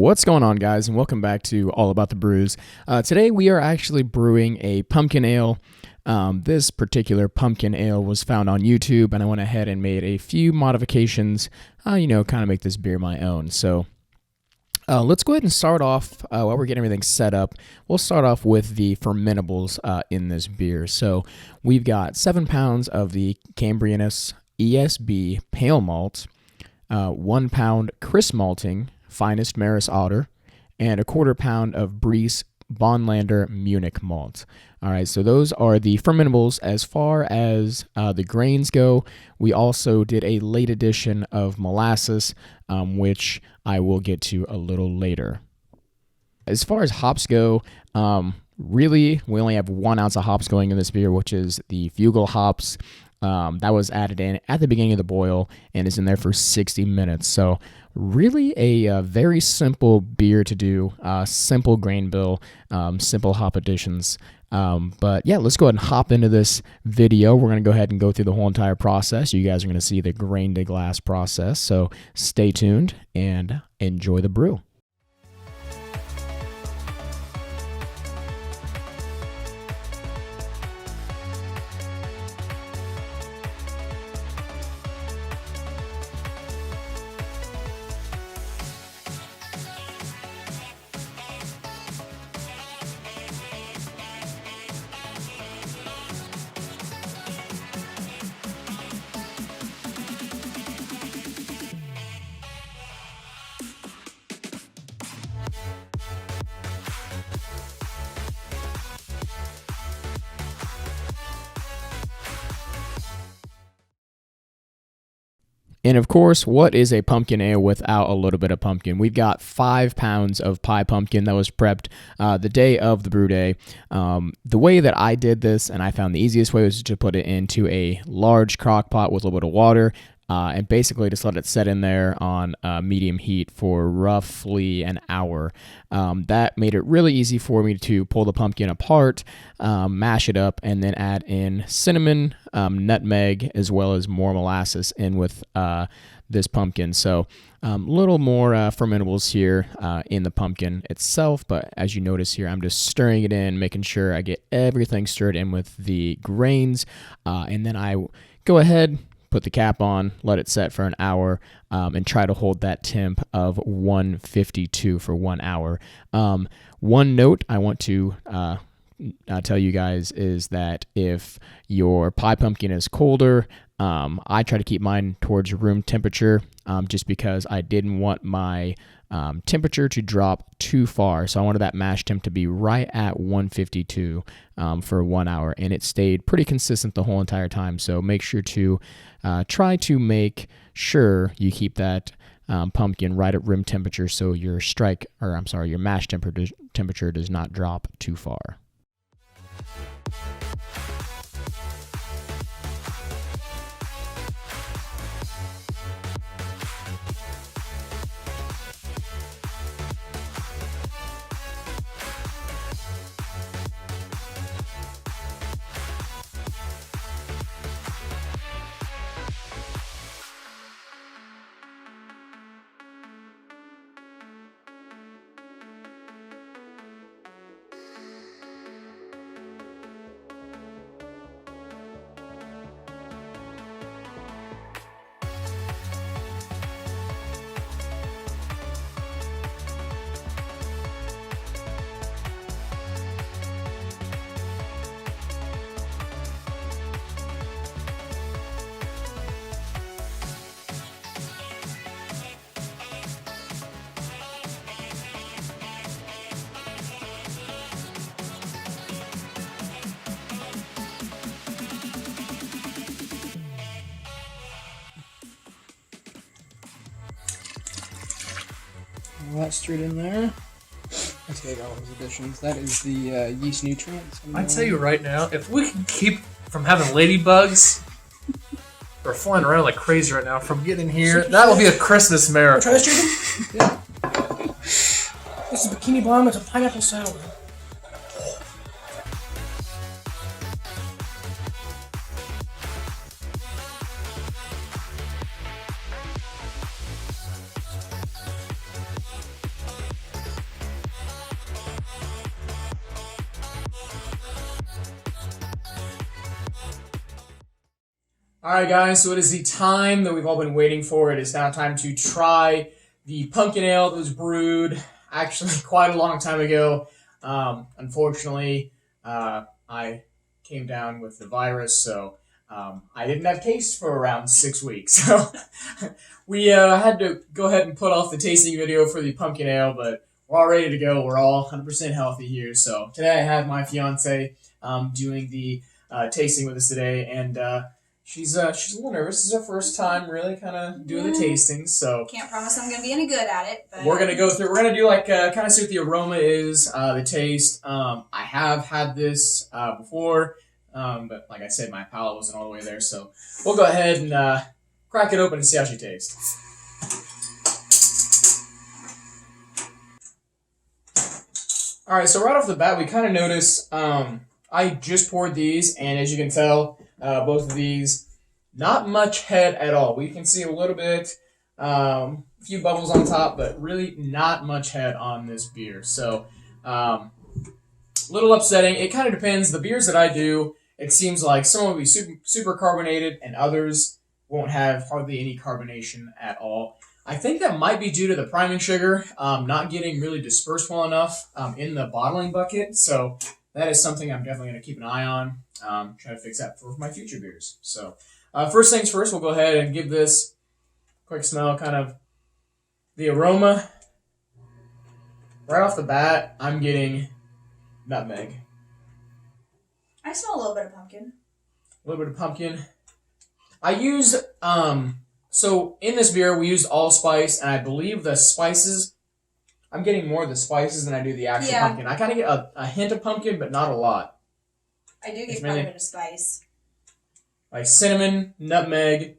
What's going on, guys, and welcome back to All About the Brews. Today we are actually brewing a pumpkin ale. This particular pumpkin ale was found on YouTube, and I went ahead and made a few modifications, kind of make this beer my own. So let's go ahead and start off, while we're getting everything set up, we'll start off with the fermentables in this beer. So we've got 7 pounds of the Cambrinus ESB Pale Malt, 1 pound crisp malting, Finest Maris Otter, and a 1/4 pound of Brews Bonlander Munich malt. All right, so those are the fermentables. As far as the grains go, we also did a late addition of molasses, which I will get to a little later. As far as hops go, really, we only have 1 ounce of hops going in this beer, which is the Fugel hops. That was added in at the beginning of the boil and is in there for 60 minutes. So really a very simple beer to do, simple grain bill, simple hop additions. But yeah, let's go ahead and hop into this video. We're going to go ahead and go through the whole entire process. You guys are going to see the grain to glass process. So stay tuned and enjoy the brew. And of course, what is a pumpkin ale without a little bit of pumpkin? We've got 5 pounds of pie pumpkin that was prepped the day of the brew day. The way that I did this, and I found the easiest way, was to put it into a large crock pot with a little bit of water, and basically just let it set in there on medium heat for roughly an hour. That made it really easy for me to pull the pumpkin apart, mash it up, and then add in cinnamon, nutmeg, as well as more molasses in with this pumpkin. So a little more fermentables here in the pumpkin itself, but as you notice here, I'm just stirring it in, making sure I get everything stirred in with the grains, and then I go ahead, put the cap on, let it set for an hour, and try to hold that temp of 152 for 1 hour. One note I want to tell you guys is that if your pie pumpkin is colder, I try to keep mine towards room temperature, just because I didn't want my temperature to drop too far. So I wanted that mash temp to be right at 152 for 1 hour, and it stayed pretty consistent the whole entire time. So make sure to try to make sure you keep that pumpkin right at room temperature, so your mash temperature does not drop too far. All that straight in there. I take all those additions. That is the yeast nutrients. I tell you right now, if we can keep from having ladybugs or flying around like crazy right now from getting here, that will be a Christmas miracle. Try this, Jacob? Yeah. This is Bikini Bomb. It's a pineapple salad. All right, guys. So it is the time that we've all been waiting for. It is now time to try the pumpkin ale that was brewed actually quite a long time ago. Unfortunately, I came down with the virus, so I didn't have taste for around 6 weeks. So we had to go ahead and put off the tasting video for the pumpkin ale, but we're all ready to go. We're all 100% healthy here. So today I have my fiance doing the tasting with us today, and she's a little nervous. This is her first time really kind of doing the tastings, so Can't promise I'm going to be any good at it, but we're gonna go through. We're gonna do like kind of see what the aroma is, the taste. I have had this before, but like I said, my palate wasn't all the way there, so we'll go ahead and crack it open and see how she tastes. All right, so right off the bat, we kind of notice. I just poured these, and as you can tell, both of these, not much head at all. We can see a little bit, a few bubbles on top, but really not much head on this beer. So, a little upsetting. It kind of depends. The beers that I do, it seems like some will be super carbonated, and others won't have hardly any carbonation at all. I think that might be due to the priming sugar not getting really dispersed well enough in the bottling bucket. So that is something I'm definitely going to keep an eye on. Try to fix that for my future beers. So first things first, we'll go ahead and give this a quick smell, kind of the aroma. Right off the bat, I'm getting nutmeg. I smell a little bit of pumpkin. A little bit of pumpkin. I use, so in this beer, we used allspice, and I believe the spices, I'm getting more of the spices than I do the actual pumpkin. I kind of get a hint of pumpkin, but not a lot. I do get quite a bit of spice. Like cinnamon, nutmeg,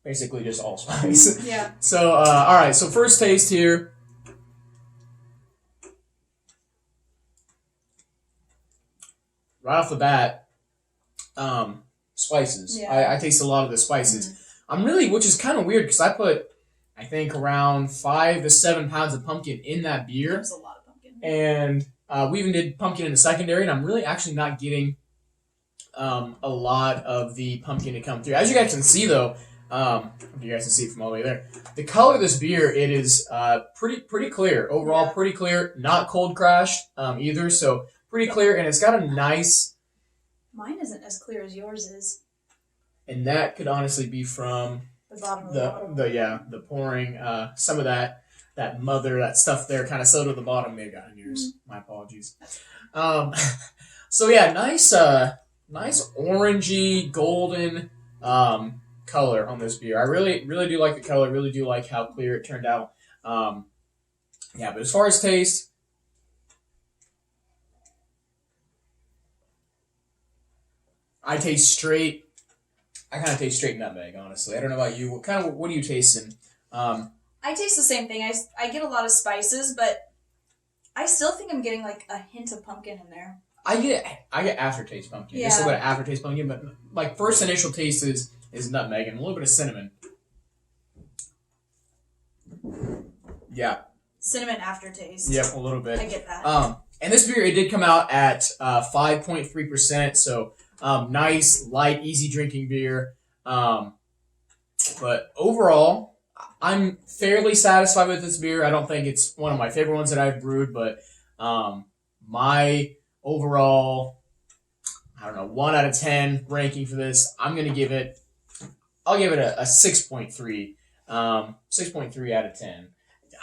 basically just allspice. Yeah. So, all right, so first taste here. Right off the bat, spices. Yeah. I taste a lot of the spices. Mm-hmm. I'm really, which is kind of weird because I put, I think, around 5 to 7 pounds of pumpkin in that beer. That's a lot of pumpkin. And we even did pumpkin in the secondary, and I'm really actually not getting a lot of the pumpkin to come through. As you guys can see, though, you guys can see from all the way there, the color of this beer, it is pretty clear. Overall, pretty clear. Not cold crashed either, so pretty clear, and it's got a nice... Mine isn't as clear as yours is. And that could honestly be from the bottom of the bottle. The pouring. Some of that stuff there kind of settled to the bottom. Maybe got in yours. Mm-hmm. My apologies. So yeah, nice orangey golden color on this beer. I really do like the color. Really do like how clear it turned out. But as far as taste, I kind of taste straight nutmeg, honestly. I don't know about you. What are you tasting? I taste the same thing. I get a lot of spices, but I still think I'm getting like a hint of pumpkin in there. I get aftertaste pumpkin. Just a little bit of aftertaste pumpkin, but like first initial taste is nutmeg and a little bit of cinnamon. Yeah. Cinnamon aftertaste. Yep, a little bit. I get that. And this beer, it did come out at 5.3%, so nice, light, easy drinking beer. But overall, I'm fairly satisfied with this beer. I don't think it's one of my favorite ones that I've brewed, but my overall, 1 out of 10 ranking for this, I'll give it a 6.3. 6.3 out of 10.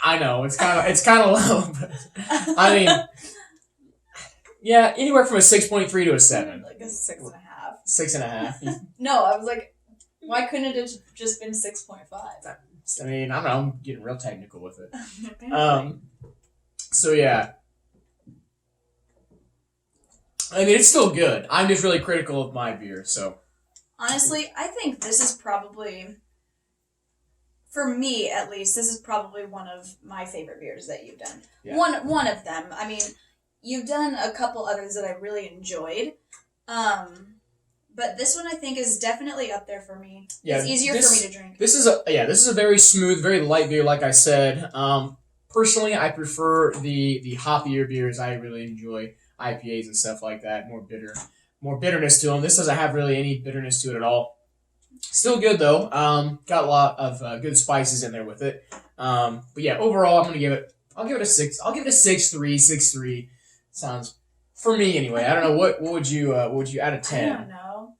I know it's kind of low, but I mean, yeah, anywhere from a 6.3 to a 7. Like a 6.5. 6.5. No, I was like, why couldn't it have just been 6.5? I mean, I don't know. I'm getting real technical with it. So yeah. I mean, it's still good. I'm just really critical of my beer, so. Honestly, I think this is probably, for me at least, this is probably one of my favorite beers that you've done. Yeah. One of them. I mean, you've done a couple others that I really enjoyed. But this one I think is definitely up there for me. Yeah, it's easier for me to drink. This is a very smooth, very light beer, like I said. Personally, I prefer the hoppier beers. I really enjoy IPAs and stuff like that. More bitterness to them. This doesn't have really any bitterness to it at all. Still good though. Got a lot of good spices in there with it. But yeah, overall, I'm gonna give it. I'll give it a 6. I'll give it a 6.3. 6.3 sounds for me anyway. I don't know what would you out of I 10? don't know.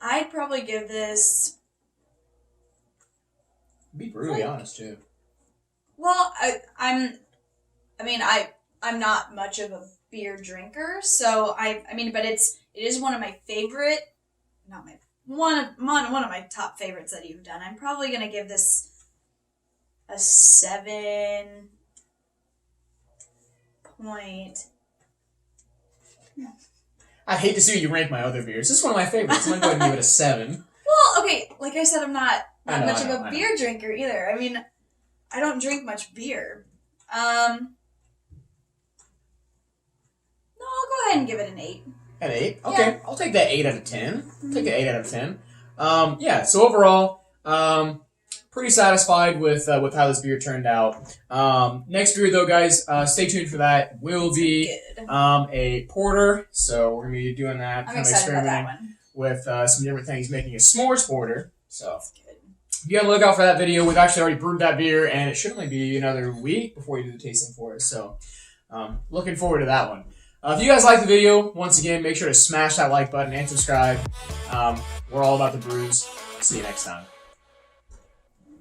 I'd probably give this. Be brutally honest too. Well, I'm not much of a beer drinker, so I mean, but it is one of my favorite, not my one of my top favorites that you've done. I'm probably gonna give this a 7 point. I hate to see you rank my other beers. This is one of my favorites. I'm gonna go ahead and give it a 7. Well, okay, like I said, I'm not I know, much I of know, a I beer drinker either. I mean, I don't drink much beer. No, I'll go ahead and give it an 8. An 8? Okay. Yeah. I'll take that 8 out of 10. Take the 8 out of 10. Yeah, so overall, pretty satisfied with how this beer turned out. Next beer, though, guys, stay tuned for that. Will be Good. a porter. So we're going to be doing that, I'm kind of excited about that experimenting one. with some different things, making a s'mores porter. So Good. be on the lookout for that video. We've actually already brewed that beer, and it should only be another week before we do the tasting for it. So looking forward to that one. If you guys like the video, once again, make sure to smash that like button and subscribe. We're all about the brews. See you next time.